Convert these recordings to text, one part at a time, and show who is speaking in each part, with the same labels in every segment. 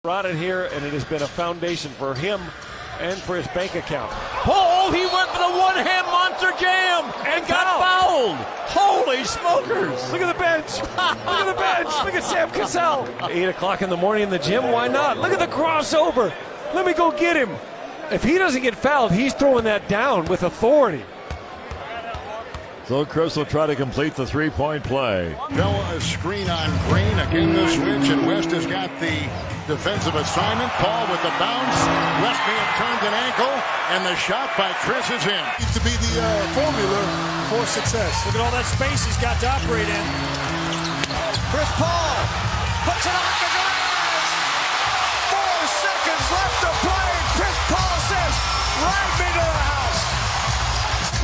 Speaker 1: Brought it here, and it has been a foundation for him and for his bank account.
Speaker 2: Oh, he went for the one-hand monster jam and got fouled. Holy smokers.
Speaker 1: Look at the bench. Look at the bench. Look at Sam Cassell. 8 o'clock in the morning in the gym. Why not? Look at the crossover. Let me go get him. If he doesn't get fouled, he's throwing that down with authority.
Speaker 3: So Cris will try to complete the three-point play.
Speaker 4: A screen on Green. Again the switch, and West has got the defensive assignment. Paul with the bounce. West may have turned an ankle, and the shot by Cris is in.
Speaker 5: Needs to be the formula for success.
Speaker 6: Look at all that space he's got to operate in.
Speaker 7: Cris Paul puts it off the glass. 4 seconds left to play. Cris Paul says, "Ride me to the house."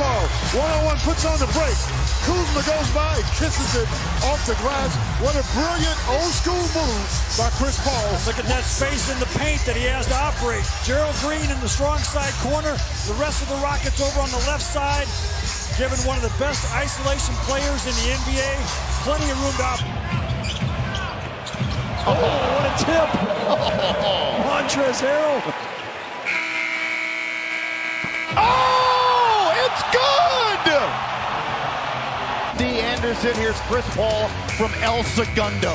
Speaker 5: Paul, one-on-one, puts on the break. Kuzma goes by, kisses it off the glass. What a brilliant old-school move by Cris Paul.
Speaker 6: Look at that space in the paint that he has to operate. Gerald Green in the strong side corner. The rest of the Rockets over on the left side. Given one of the best isolation players in the NBA. Plenty of room to operate.
Speaker 1: Oh, what a tip. Montrezl Harrell.
Speaker 2: Oh, it's good! D. Anderson, here's Cris Paul from El Segundo.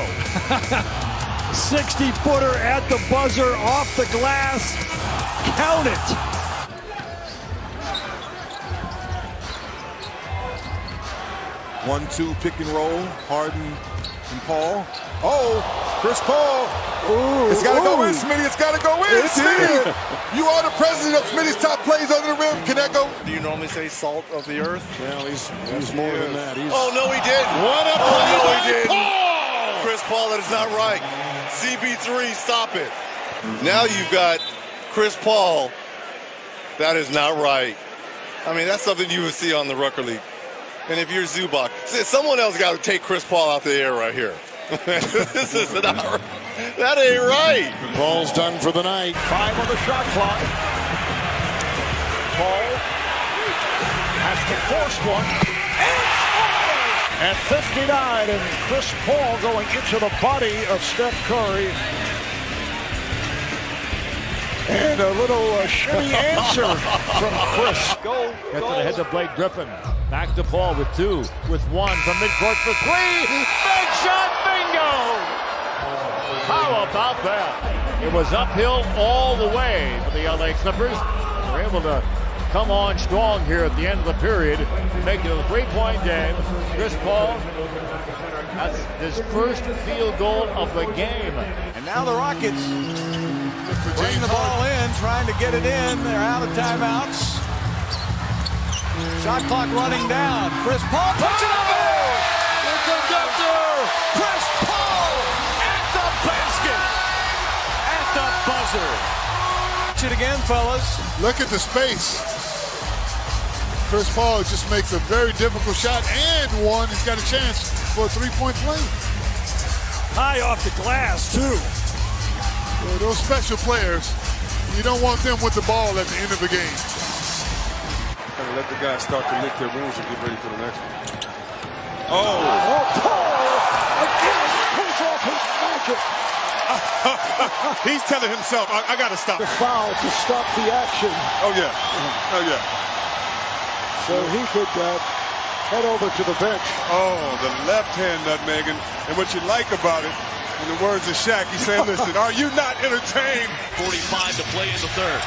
Speaker 1: 60-footer at the buzzer, off the glass. Count it.
Speaker 5: One-two pick and roll. Harden and Paul. Oh, Cris Paul. Ooh, it's got to go in, Smitty. It's got to go in, Smitty. You are the president of Smitty's top plays under the rim. Can that go?
Speaker 8: Do you normally say salt of the earth?
Speaker 5: Well, he's more than that.
Speaker 8: Oh, no, he did.
Speaker 4: What a
Speaker 8: Oh, no, he
Speaker 4: play
Speaker 8: did.
Speaker 4: by Paul!
Speaker 8: Cris Paul, that is not right. CB3, stop it. Now you've got Cris Paul. That is not right. I mean, that's something you would see on the Rucker League. And if you're Zubac, someone else got to take Cris Paul out the air right here. This is not right. That ain't right.
Speaker 4: Paul's done for the night.
Speaker 2: 5 on the shot clock. Paul has to force one. And 59, and Cris Paul going into the body of Steph Curry. And a little shimmy answer from Cris.
Speaker 3: Get to the head of Blake Griffin. Back to Paul with 2, with 1 from midcourt for 3. Big shot, bingo! How about that? It was uphill all the way for the LA Clippers. They were able to come on strong here at the end of the period, make it a 3-point game. Cris Paul, that's his first field goal of the game.
Speaker 7: And now the Rockets bring the ball in, trying to get it in. They're out of timeouts. Shot clock running down. Cris Paul puts it up. The conductor, Cris Paul at the basket, at the buzzer. Watch it again, fellas.
Speaker 5: Look at the space. Cris Paul just makes a very difficult shot and one. He's got a chance for a 3-point play.
Speaker 6: High off the glass, too.
Speaker 5: Yeah, those special players, you don't want them with the ball at the end of the game.
Speaker 9: Kind of let the guys start to lick their wounds and get ready for the next one.
Speaker 5: Oh,
Speaker 7: Paul again pulls off his jacket.
Speaker 9: He's telling himself, I got to stop.
Speaker 7: The foul to stop the action.
Speaker 9: Oh, yeah. Oh, yeah.
Speaker 7: So he could head over to the bench.
Speaker 9: Oh, the left hand nutmeg. And what you like about it, in the words of Shaq, he's saying, listen, are you not entertained?
Speaker 10: 45 to play in the third.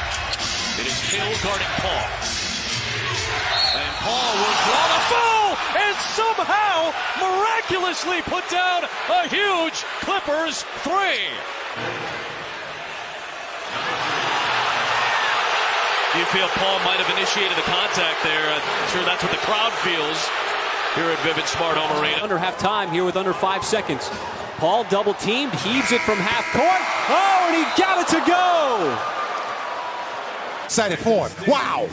Speaker 10: It is Hill guarding Paul. And Paul will draw the foul and somehow miraculously put down a huge Clippers 3. You feel Paul might have initiated the contact there. I'm sure that's what the crowd feels here at Vivint Smart Home Arena.
Speaker 11: Under half time here with under 5 seconds. Paul double teamed, heaves it from half court. Oh, and he got it to go.
Speaker 12: Excited for him. Wow.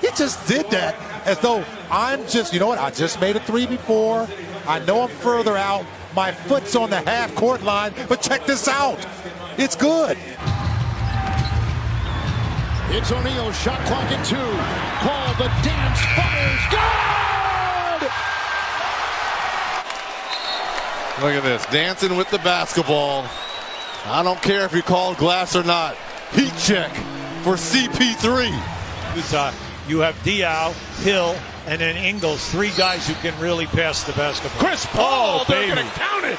Speaker 12: He just did that as though I'm just, you know what? I just made a 3 before. I know I'm further out. My foot's on the half court line, but check this out. It's good.
Speaker 4: It's O'Neal, shot clock at 2. Paul, the dance fires. Good!
Speaker 8: Look at this, dancing with the basketball. I don't care if you call glass or not. Heat check for CP3.
Speaker 6: Utah, you have Diaw, Hill, and then Ingles, three guys who can really pass the basketball.
Speaker 1: Chris Paul,
Speaker 6: they're
Speaker 1: going to count it.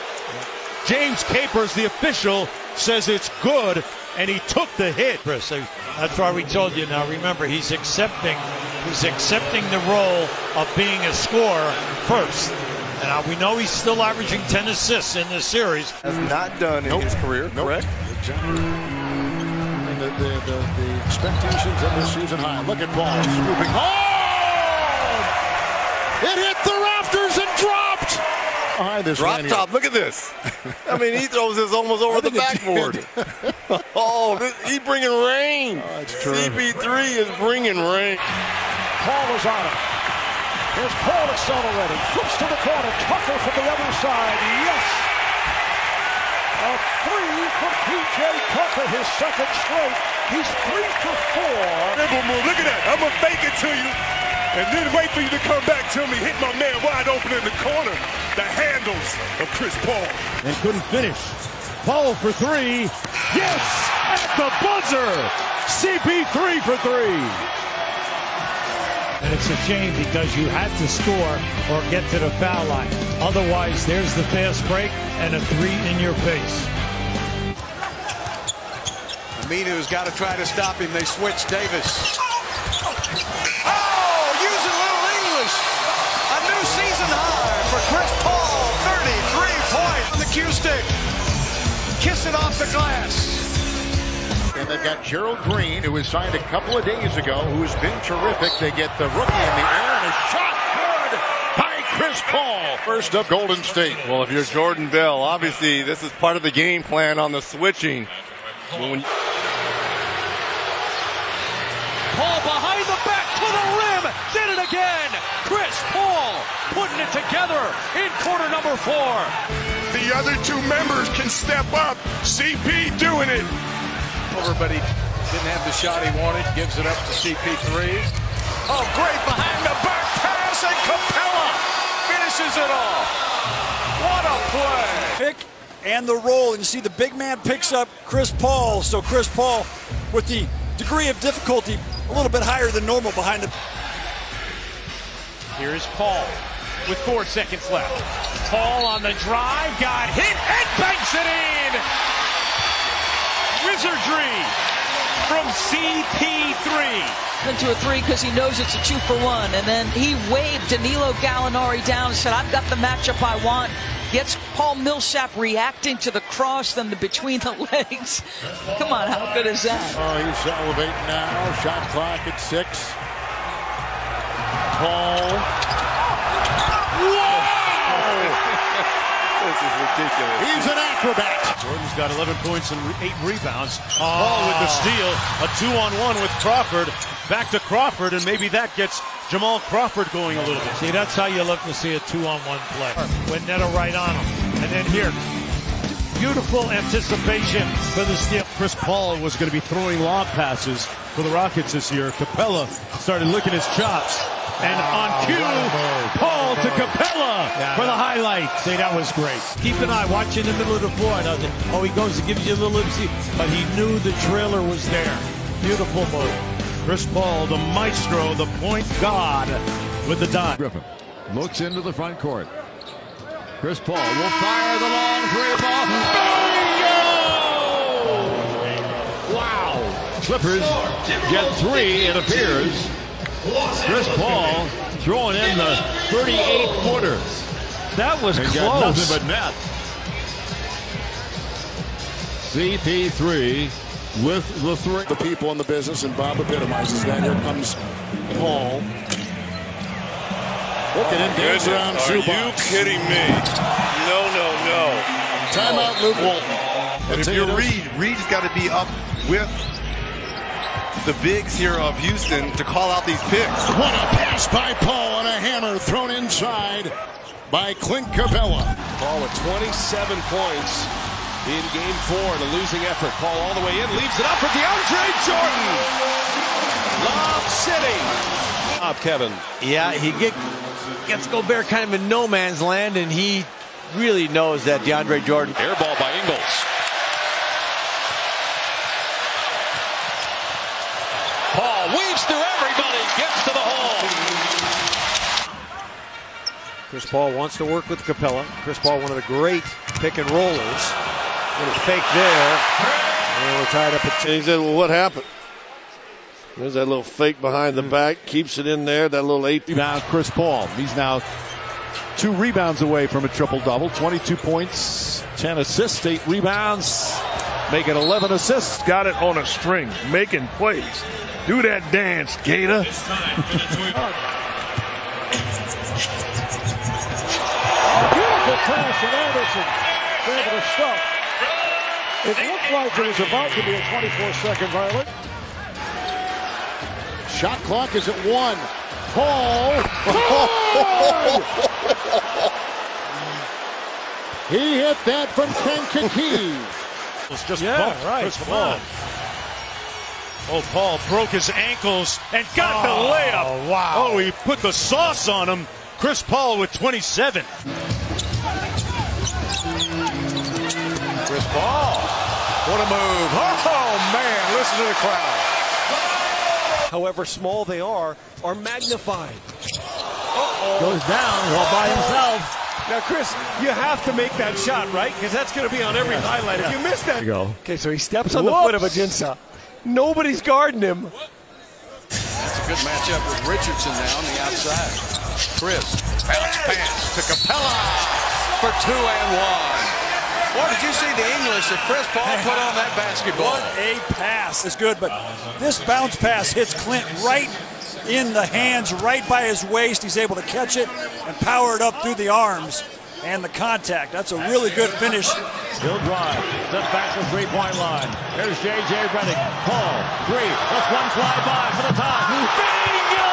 Speaker 1: James Capers, the official, says it's good, and he took the hit.
Speaker 6: Chris, that's why we told you. Now remember, he's accepting the role of being a scorer first. Now we know he's still averaging 10 assists in this series.
Speaker 8: Has not done in his career, correct?
Speaker 4: Exactly. The expectations of this season high. Look at Paul swooping. Oh! It hit the rafters and dropped. This
Speaker 8: drop top. Look at this. I mean, he throws this almost over the backboard. He's bringing rain. CP3 is bringing rain.
Speaker 3: Paul is on it. Here's Paul accelerating. Flips to the corner. Tucker from the other side. Yes. A three from P.J. Tucker, his second straight. He's 3 for 4.
Speaker 9: Dribble move. Look at that. I'm going to fake it to you. And then wait for you to come back to me. Hit my man wide open in the corner. The handles of Cris Paul.
Speaker 1: And couldn't finish. Paul for 3. Yes! At the buzzer! CP3 for 3.
Speaker 6: And it's a shame because you had to score or get to the foul line. Otherwise, there's the fast break and a 3 in your face.
Speaker 7: Aminu's got to try to stop him. They switch Davis. Oh, using a little English. A new season high for Cris Paul. 33 points on the cue stick. Kiss it off the glass.
Speaker 4: And they've got Gerald Green, who was signed a couple of days ago, who's been terrific. They get the rookie in the air, and a shot good by Cris Paul. First up, Golden State.
Speaker 8: Well, if you're Jordan Bell, obviously this is part of the game plan on the switching.
Speaker 11: Paul behind the back to the rim. Did it again. Cris Paul putting it together in quarter number 4.
Speaker 9: The other two members can step up. CP doing it.
Speaker 7: But he didn't have the shot he wanted. Gives it up to CP3. Oh, great behind the back pass, and Capella finishes it off. What a play.
Speaker 6: Pick and the roll, and you see the big man picks up Cris Paul. So Cris Paul, with the degree of difficulty, a little bit higher than normal behind the...
Speaker 1: Here's Paul with 4 seconds left. Paul on the drive, got hit and banks it in. Wizardry from CP3.
Speaker 13: Into a 3 because he knows it's a 2 for 1, and then he waved Danilo Gallinari down and said, I've got the matchup I want. Gets Paul Millsap reacting to the cross, then the between the legs. Come on, how good is that?
Speaker 4: Oh, he's elevating now. Shot clock at 6. Paul. Whoa!
Speaker 8: This is ridiculous.
Speaker 4: He's an acrobat.
Speaker 1: Jordan's got 11 points and 8 rebounds. Paul with the steal. A 2-on-1 with Crawford. Back to Crawford, and maybe that gets Jamal Crawford going a little bit.
Speaker 6: See, that's how you love to see a 2-on-1 play. With Neto right on him. And then here, beautiful anticipation for the steal.
Speaker 1: Cris Paul was going to be throwing lob passes for the Rockets this year. Capella started licking his chops. And on cue, Paul to Capella for the highlight. See, that was great.
Speaker 6: Keep an eye, watch in the middle of the floor. Oh, he goes and gives you a little ipsy, but he knew the trailer was there. Beautiful move.
Speaker 1: Cris Paul, the maestro, the point god with the dot.
Speaker 3: Griffin looks into the front court. Cris Paul will fire the long 3-ball. Bingo! Wow. Clippers get 3, it appears. Cris Paul throwing in the 38-footer.
Speaker 1: That was
Speaker 3: close. Got nothing but net. CP3 with the 3.
Speaker 4: The people in the business, and Bob epitomizes that. Here comes Paul. Look at him dance around shoebox.
Speaker 8: Are you kidding me? No.
Speaker 4: Timeout, Luke Walton.
Speaker 8: And if you're Reed's got to be up with the bigs here of Houston to call out these picks.
Speaker 4: What a pass by Paul, and a hammer thrown inside by Clint Capella.
Speaker 10: Paul with 27 points in game 4 in a losing effort. Paul all the way in, leaves it up for DeAndre Jordan. Lob City. Kevin.
Speaker 7: Yeah, he gets Gobert kind of in no man's land, and he really knows that DeAndre Jordan.
Speaker 10: Air ball by Ingles.
Speaker 11: gets to the hole.
Speaker 7: Cris Paul wants to work with Capella. Cris Paul, one of the great pick and rollers. Little fake there. And we're tied up at 2.
Speaker 8: He said, well, what happened? There's that little fake behind the back. Keeps it in there. That little 8.
Speaker 1: Rebound, Cris Paul. He's now 2 rebounds away from a triple-double. 22 points, 10 assists, 8 rebounds. Making 11 assists.
Speaker 9: Got it on a string, making plays. Do that dance, Gator.
Speaker 3: Beautiful pass from Anderson. Able to stop. It looked like it was about to be a 24-second violation.
Speaker 4: Shot clock is at 1. Paul. He hit that from Kankakee.
Speaker 1: It's just
Speaker 3: right.
Speaker 1: Cris Paul. Oh, Paul broke his ankles and got the layup.
Speaker 12: Wow.
Speaker 1: Oh, he put the sauce on him. Cris Paul with 27.
Speaker 7: Cris Paul. What a move. Oh, man. Listen to the crowd. However small they are magnified.
Speaker 3: Goes down all by himself. Now, Chris, you have to make that shot, right? Because that's going to be on every highlight. If you miss that. Okay, so he steps on the foot of Ajinça. Nobody's guarding him.
Speaker 11: That's a good matchup with Richardson now on the outside. Chris, bounce pass to Capella for 2 and 1. Boy, did you see the English that Cris Paul put on that basketball?
Speaker 6: What a pass. It's good, but this bounce pass hits Clint right in the hands, right by his waist. He's able to catch it and power it up through the arms and the contact. That's a really good finish.
Speaker 3: He'll drive. Step back to the three-point line. Here's J.J. Redick. Paul, 3. That's one fly by for the top. Bingo!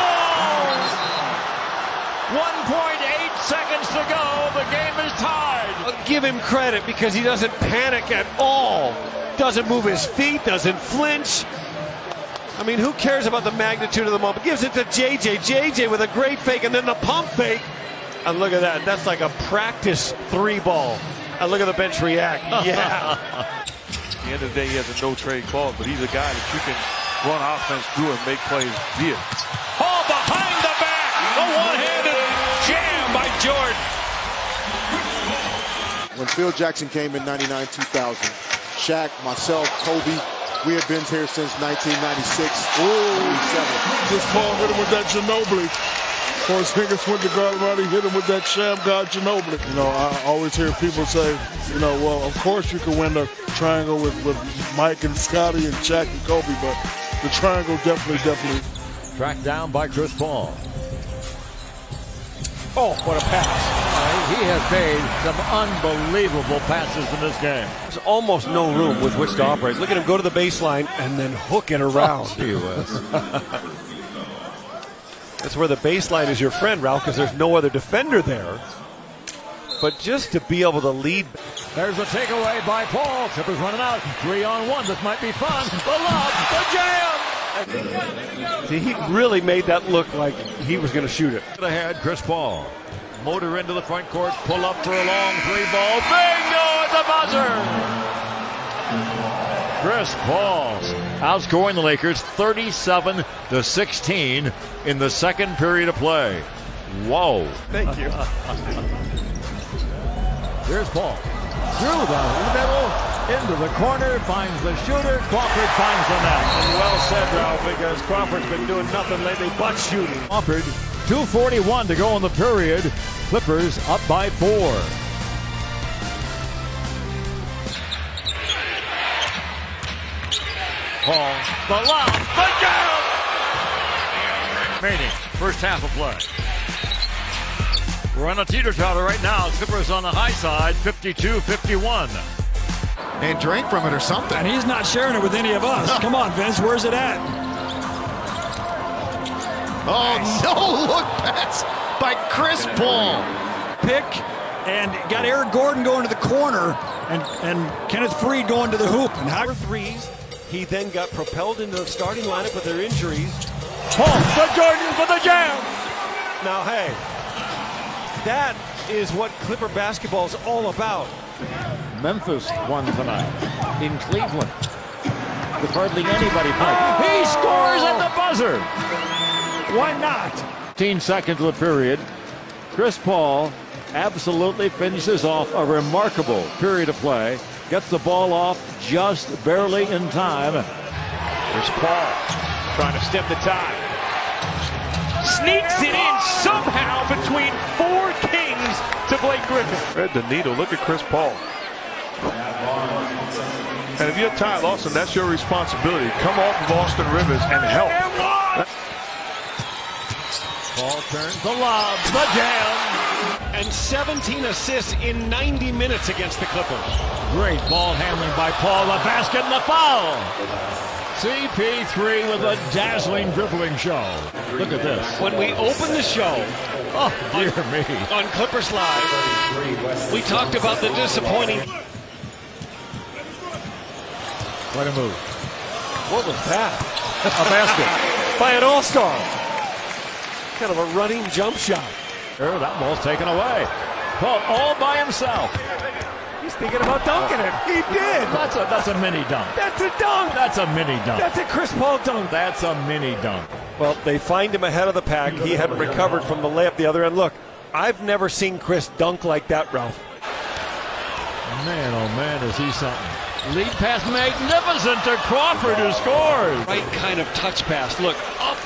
Speaker 3: 1.8 seconds to go. The game is tied. I'll give him credit because he doesn't panic at all. Doesn't move his feet, doesn't flinch. I mean, who cares about the magnitude of the moment? Gives it to J.J. J.J. with a great fake and then the pump fake. And look at that. That's like a practice 3-ball. And look at the bench react. Yeah.
Speaker 9: At the end of the day, he has a no-trade clause, but he's a guy that you can run offense through and make plays via.
Speaker 11: Paul behind the back. A one-handed jam by Jordan.
Speaker 5: When Phil Jackson came in 99-2000, Shaq, myself, Kobe, we had been here since 1996.
Speaker 9: Just Paul hit him with that Ginobili. Porzingis went to guard around, he hit him with that sham guard Ginobili. You know, I always hear people say, you know, well, of course you can win the triangle with Mike and Scotty and Shaq and Kobe, but the triangle definitely.
Speaker 3: Tracked down by Cris Paul. Oh, what a pass. He has made some unbelievable passes in this game. There's almost no room with which to operate. Look at him go to the baseline and then hook it around. That's where the baseline is your friend, Ralph, because there's no other defender there. But just to be able to lead. There's a takeaway by Paul. Clippers running out. 3-on-1. This might be fun. The lob, the jam. See, he really made that look like he was going to shoot it. Ahead, Cris Paul. Motor into the front court. Pull up for a long 3-ball. Bingo at the buzzer. Cris Paul outscoring the Lakers 37-16 in the second period of play. Whoa. Thank you. Here's Paul. Through the middle, into the corner, finds the shooter. Crawford finds the net. And well said, Ralph, because Crawford's been doing nothing lately but shooting. Crawford, 2:41 to go in the period. Clippers up by 4. Paul, the lob, the jam! Remaining, first half of play. We're on a teeter-totter right now. Clippers on the high side, 52-51.
Speaker 2: And drank from it or something.
Speaker 6: And he's not sharing it with any of us. Come on, Vince, where's it at?
Speaker 2: Oh, no look pass by Cris Paul.
Speaker 6: Pick and got Eric Gordon going to the corner and Kenneth Faried going to the hoop. And how
Speaker 7: Threes. He then got propelled into the starting lineup with their injuries.
Speaker 3: Paul, the Jordan for the jam.
Speaker 7: Now, hey, that is what Clipper basketball is all about.
Speaker 3: Memphis won tonight in Cleveland with hardly anybody playing. He scores at the buzzer.
Speaker 6: Why not?
Speaker 3: 15 seconds of the period. Cris Paul absolutely finishes off a remarkable period of play. Gets the ball off just barely in time.
Speaker 1: There's Paul trying to stem the tide. Sneaks it in somehow between four kings to Blake Griffin.
Speaker 9: Thread the needle. Look at Cris Paul. And if you're Ty Lawson, that's your responsibility. Come off of Austin Rivers and help.
Speaker 1: Paul turns the lob, the jam.
Speaker 10: And 17 assists in 90 minutes against the Clippers.
Speaker 1: Great ball handling by Paul. The basket and the foul. CP3 with a dazzling dribbling show. Look at this.
Speaker 10: When we opened the show,
Speaker 1: Oh, dear me.
Speaker 10: on Clippers Live, we talked about the disappointing.
Speaker 1: What a move.
Speaker 10: What was that?
Speaker 1: A basket.
Speaker 10: By an all-star. Kind of a running jump shot.
Speaker 1: Sure, that ball's taken away. Paul all by himself.
Speaker 6: He's thinking about dunking it. He did.
Speaker 1: That's a mini dunk.
Speaker 6: That's a dunk.
Speaker 1: That's a mini dunk.
Speaker 6: That's a Cris Paul dunk.
Speaker 1: That's a mini dunk.
Speaker 14: Well, they find him ahead of the pack. He hadn't recovered from the layup the other end. Look, I've never seen Cris dunk like that, Ralph.
Speaker 1: Man, oh man, is he something. Lead pass magnificent to Crawford, who scores.
Speaker 10: Right kind of touch pass. Look, up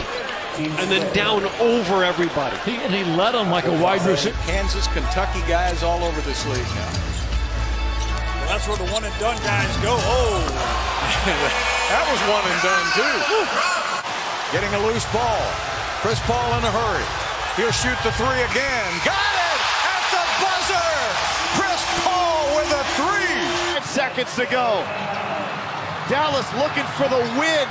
Speaker 10: and then down over everybody.
Speaker 1: He led him like a wide receiver.
Speaker 7: Kansas, Kentucky guys all over this league now.
Speaker 6: That's where the one and done guys go. Oh,
Speaker 7: That was one and done too. Getting a loose ball. Cris Paul in a hurry. He'll shoot the three again. Got it at the buzzer. Cris Paul with a three.
Speaker 2: 5 seconds to go. Dallas looking for the win.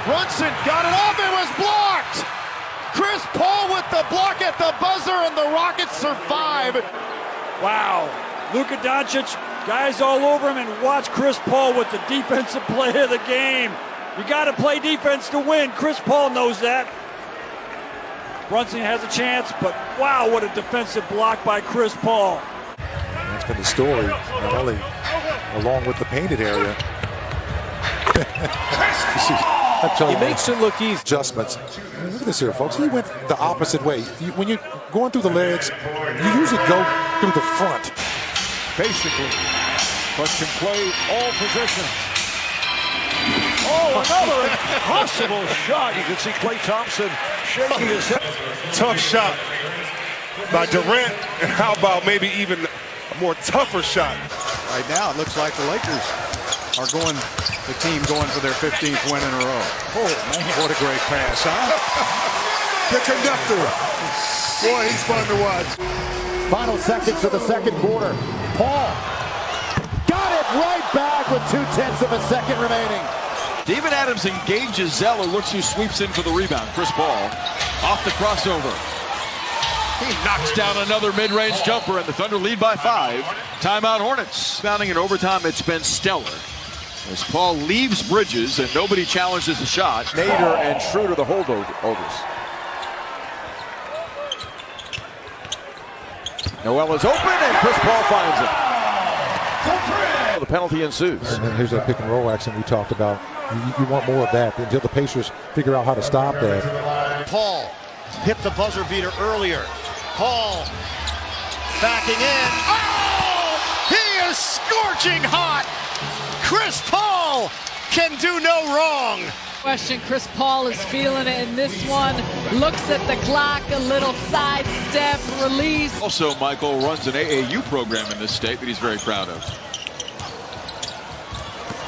Speaker 2: Brunson got it off. It was blocked. Cris Paul with the block at the buzzer, and the Rockets survive.
Speaker 6: wow. Luka Doncic, guys all over him, and watch Cris Paul with the defensive play of the game. You got to play defense to win. Cris Paul knows that. Brunson has a chance, but wow, what a defensive block by Cris Paul.
Speaker 12: That's been the story, not only along with the painted area. He makes it look easy. Adjustments. Look at this here, folks. He went the opposite way. When you're going through the legs, you usually go through the front.
Speaker 3: Basically, but can play all positions. Oh, another impossible shot. You can see Klay Thompson shaking his head.
Speaker 9: Tough shot by Durant. And how about maybe even a more tougher shot?
Speaker 7: Right now, it looks like the Lakers are going, the team going for their 15th win in a row. Oh, man. What a great pass, huh?
Speaker 5: The conductor. Boy, he's fun to watch.
Speaker 2: Final seconds of the second quarter. Paul got it right back with 0.2 of a second remaining.
Speaker 11: David Adams engages Zeller, looks who sweeps in for the rebound. Cris Paul off the crossover. He knocks down another mid-range jumper, and the Thunder lead by 5. Timeout Hornets. Bounding in overtime, it's been stellar. As Paul leaves Bridges and nobody challenges the shot.
Speaker 12: Nader and Schroeder the holdovers.
Speaker 11: Noel is open, and Cris Paul finds it. The penalty ensues.
Speaker 12: And here's that pick and roll action we talked about. You want more of that until the Pacers figure out how to stop that.
Speaker 2: Paul hit the buzzer beater earlier. Paul backing in. Oh! He is scorching hot. Cris Paul can do no wrong.
Speaker 15: Question, Cris Paul is feeling it in this one. Looks at the clock, a little sidestep, release.
Speaker 11: Also, Michael runs an AAU program in this state that he's very proud of.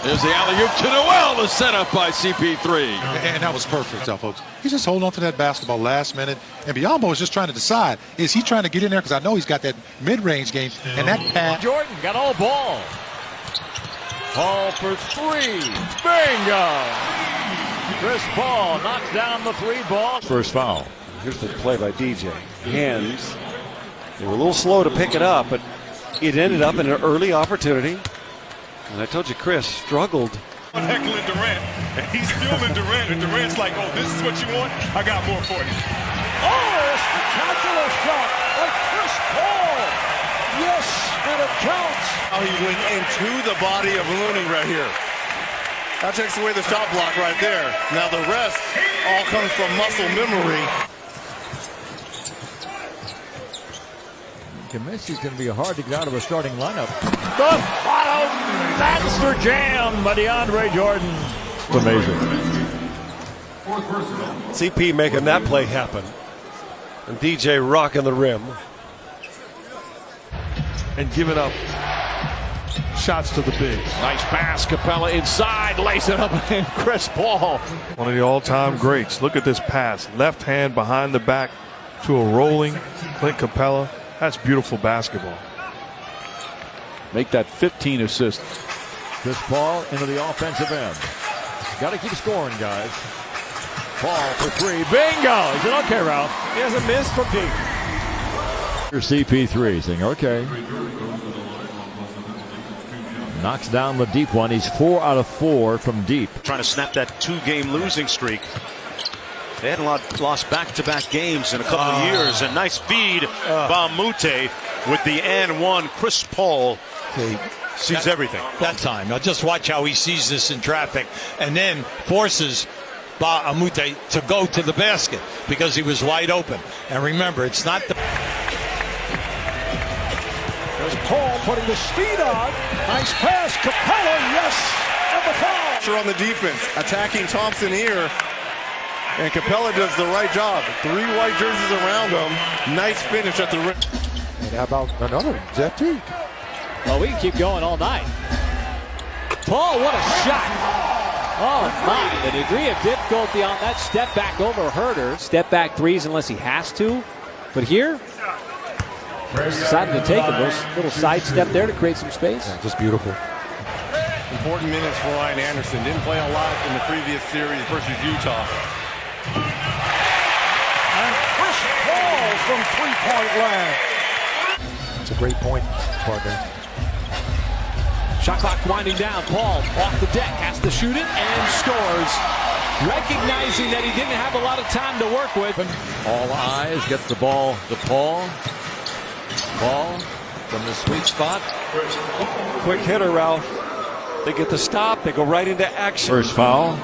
Speaker 11: There's the alley-oop to Noel, the setup by CP3.
Speaker 12: And that was perfect, folks. He's just holding on to that basketball last minute. And Biombo is just trying to decide, is he trying to get in there? Because I know he's got that mid-range game. And that pass.
Speaker 1: Jordan got all ball. Paul for three. Bingo! Cris Paul knocks down the 3-ball. First foul.
Speaker 14: Here's the play by DJ. Hands. They were a little slow to pick it up, but it ended up in an early opportunity. And I told you, Cris struggled.
Speaker 9: I'm heckling Durant, and he's fueling Durant, and Durant's like, oh, this is what you want? I got more for you.
Speaker 3: Oh, a spectacular shot by Cris Paul. Yes, and it counts.
Speaker 8: How he went into the body of Looney right here. That takes away the shot block right there. Now the rest all comes from muscle memory.
Speaker 3: convinced he's going to be hard to get out of the starting lineup. The bottom monster jam by DeAndre Jordan. It's amazing.
Speaker 14: CP making that play happen. And DJ rocking the rim. And giving up shots to the bigs.
Speaker 3: Nice pass. Capella inside. Lays it up. And Cris Paul.
Speaker 9: One of the all-time greats. Look at this pass. Left hand behind the back to a rolling Clint Capella. That's beautiful basketball.
Speaker 3: Make that 15 assists. Cris Paul into the offensive end. Got to keep scoring, guys. Paul for three. Bingo! He said, okay, Ralph. He hasn't missed from deep. CP3 saying, okay. Knocks down the deep one. He's 4 out of 4 from deep.
Speaker 1: Trying to snap that 2-game losing streak. They hadn't lost back-to-back games in a couple of years. A nice feed by Mute with the and one. Cris Paul sees everything.
Speaker 16: That time. Now just watch how he sees this in traffic and then forces Amute to go to the basket because he was wide open. And remember, it's not the...
Speaker 6: There's Paul putting the speed on. Nice pass. Capella, yes. And the foul.
Speaker 8: Pressure on the defense. Attacking Thompson here. And Capella does the right job. 3 white jerseys around him. Nice finish at the rim.
Speaker 12: And how about another Jeff Teague?
Speaker 17: Well, we can keep going all night. Paul, what a shot. Oh, my. The degree of difficulty on that step back over Herter. Step back threes unless he has to. But here, he's decided to take a little sidestep there to create some space.
Speaker 12: Yeah, just beautiful.
Speaker 8: Important minutes for Ryan Anderson. Didn't play a lot in the previous series versus Utah.
Speaker 6: And Cris Paul from three-point land.
Speaker 12: It's a great point, partner.
Speaker 17: Shot clock winding down. Paul off the deck, has to shoot it and scores. Recognizing that he didn't have a lot of time to work with.
Speaker 3: All eyes. Gets the ball to Paul. Paul from the sweet spot.
Speaker 14: Quick hitter, Ralph. They get the stop. They go right into action.
Speaker 3: First foul.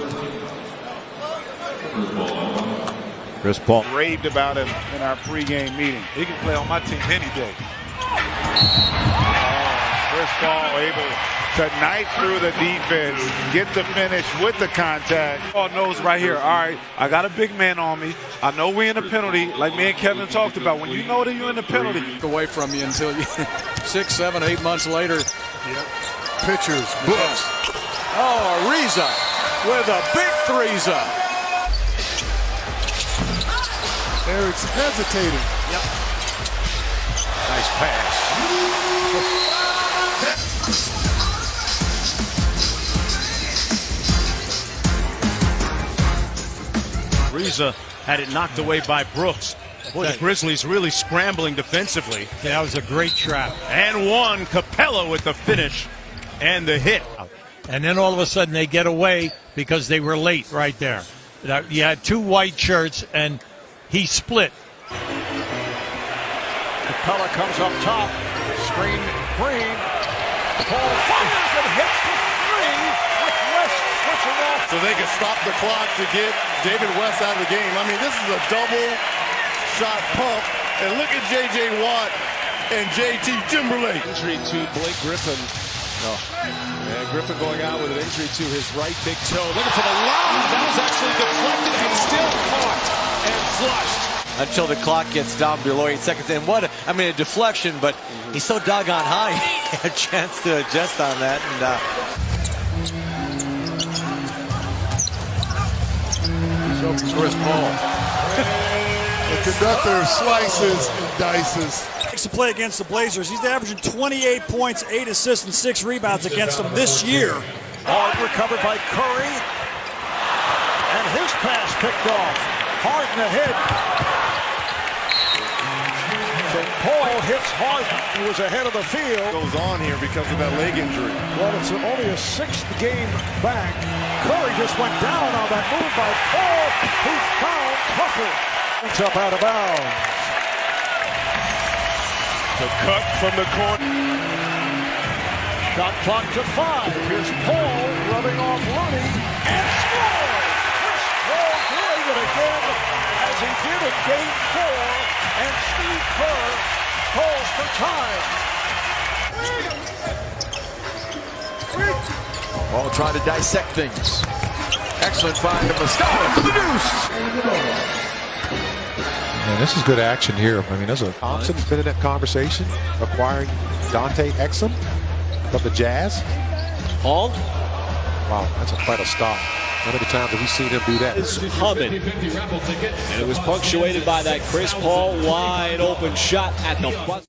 Speaker 3: Cris Paul
Speaker 9: Raved about him in our pregame meeting. He can play on my team any day. Cris Paul able to knife through the defense, get the finish with the contact. Paul knows right here, all right, I got a big man on me. I know we're in a penalty, like me and Kevin talked about. When you know that you're in the penalty.
Speaker 7: Away from you until you 6, 7, 8 months later.
Speaker 9: Yep. Pitchers, books.
Speaker 7: Oh, Ariza with a big threes-up.
Speaker 9: Eric's hesitating.
Speaker 7: Yep. Nice pass.
Speaker 1: Ariza had it knocked away by Brooks. Boy, the Grizzlies really scrambling defensively.
Speaker 16: That was a great trap.
Speaker 1: And one. Capella with the finish and the hit.
Speaker 16: And then all of a sudden they get away because they were late right there. You had 2 white shirts and he split.
Speaker 6: Capella comes up top. Screen Green. Paul fires and hits the three with West switching off.
Speaker 8: So they can stop the clock to get David West out of the game. I mean, this is a double shot pump. And look at J.J. Watt and J.T. Timberlake.
Speaker 10: Injury to Blake Griffin. And Griffin going out with an injury to his right big toe. Looking for the lob. That was actually deflected and still caught and flushed.
Speaker 7: Until the clock gets down below 8 seconds. And a deflection, but he's so doggone high. He had a chance to adjust on that.
Speaker 9: So Cris Paul. The conductor slices and dices.
Speaker 6: Makes a play against the Blazers. He's averaging 28 points, 8 assists, and 6 rebounds against them this year. Hard recovered by Curry. And his pass picked off. Harden ahead. So Paul hits Harden, who was ahead of the field.
Speaker 8: Goes on here because of that leg injury.
Speaker 6: Well, it's only a 6th game back. Curry just went down on that move by Paul, who fouled Tucker. It's up out of bounds.
Speaker 9: The cut from the corner.
Speaker 6: Shot clock to 5. Here's Paul rubbing off Looney and scores. Cris Paul doing it again as he did in Game 4. And Steve Kerr calls
Speaker 3: for time.
Speaker 11: Paul trying to dissect things. Excellent find of Moscala to the deuce.
Speaker 12: Man, this is good action here. I mean, there's a Thompson's been in that conversation, acquiring Dante Exum from the Jazz.
Speaker 17: Paul.
Speaker 12: Wow, that's quite a stop. How many times have we seen him do that?
Speaker 17: It's humming. And it was punctuated by that Cris Paul wide open shot at the buzzer.